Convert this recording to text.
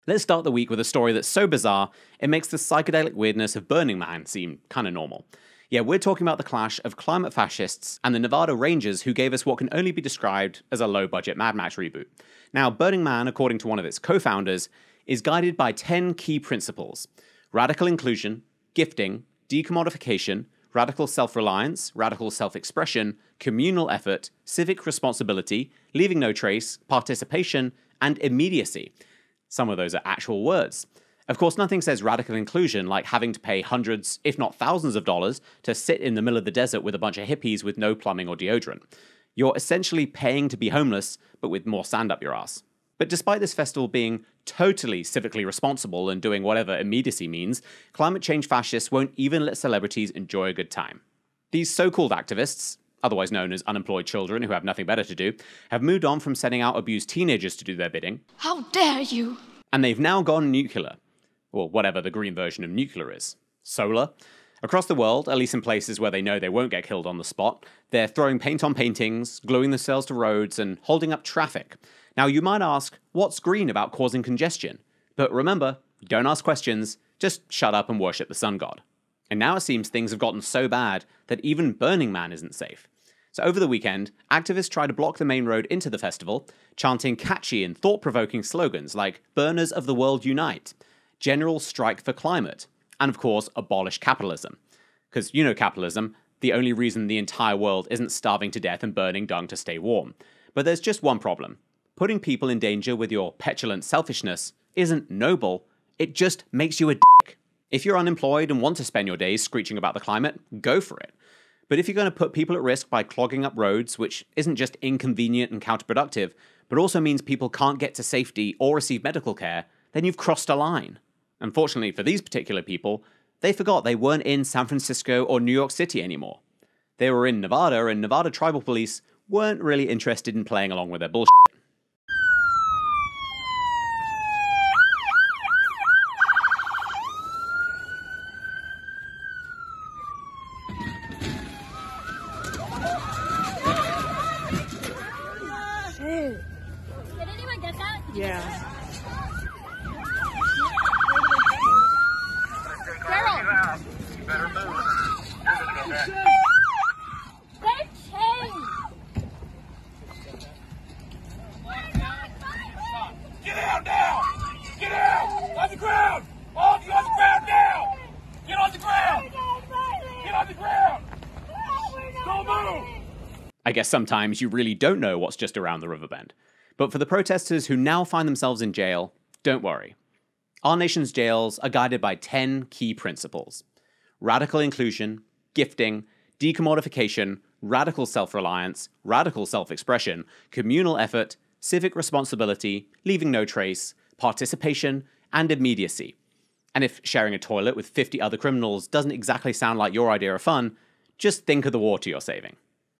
Let's start the week with a story that's so bizarre, it makes the psychedelic weirdness of Burning Man seem kinda normal. Yeah, we're talking about the clash of climate fascists and the Nevada Rangers who gave us what can only be described as a low-budget Mad Max reboot. Now, Burning Man, according to one of its co-founders, is guided by 10 key principles: radical inclusion, gifting, decommodification, radical self-reliance, radical self-expression, communal effort, civic responsibility, leaving no trace, participation, and immediacy. Some of those are actual words. Of course, nothing says radical inclusion like having to pay hundreds, if not thousands of dollars to sit in the middle of the desert with a bunch of hippies with no plumbing or deodorant. You're essentially paying to be homeless, but with more sand up your ass. But despite this festival being totally civically responsible and doing whatever immediacy means, climate change fascists won't even let celebrities enjoy a good time. These so-called activists, otherwise known as unemployed children who have nothing better to do, have moved on from sending out abused teenagers to do their bidding. How dare you! And they've now gone nuclear. Or whatever the green version of nuclear is. Solar. Across the world, at least in places where they know they won't get killed on the spot, they're throwing paint on paintings, gluing themselves to roads, and holding up traffic. Now you might ask, what's green about causing congestion? But remember, don't ask questions, just shut up and worship the sun god. And now it seems things have gotten so bad that even Burning Man isn't safe. So over the weekend, activists tried to block the main road into the festival, chanting catchy and thought-provoking slogans like "Burners of the World Unite," "General Strike for Climate," and of course, abolish capitalism. Because you know capitalism, the only reason the entire world isn't starving to death and burning dung to stay warm. But there's just one problem. Putting people in danger with your petulant selfishness isn't noble, it just makes you a dick. If you're unemployed and want to spend your days screeching about the climate, go for it. But if you're going to put people at risk by clogging up roads, which isn't just inconvenient and counterproductive, but also means people can't get to safety or receive medical care, then you've crossed a line. Unfortunately for these particular people, they forgot they weren't in San Francisco or New York City anymore. They were in Nevada, and Nevada tribal police weren't really interested in playing along with their bullshit. Did anyone get that? Yeah. Daryl! Better move. They've changed! Get out now! Get out! On the ground! All of you on the ground now! Get on the ground! Get on the ground! Don't move! I guess sometimes you really don't know what's just around the river bend. But for the protesters who now find themselves in jail, don't worry. Our nation's jails are guided by 10 key principles: radical inclusion, gifting, decommodification, radical self-reliance, radical self-expression, communal effort, civic responsibility, leaving no trace, participation, and immediacy. And if sharing a toilet with 50 other criminals doesn't exactly sound like your idea of fun, just think of the water you're saving.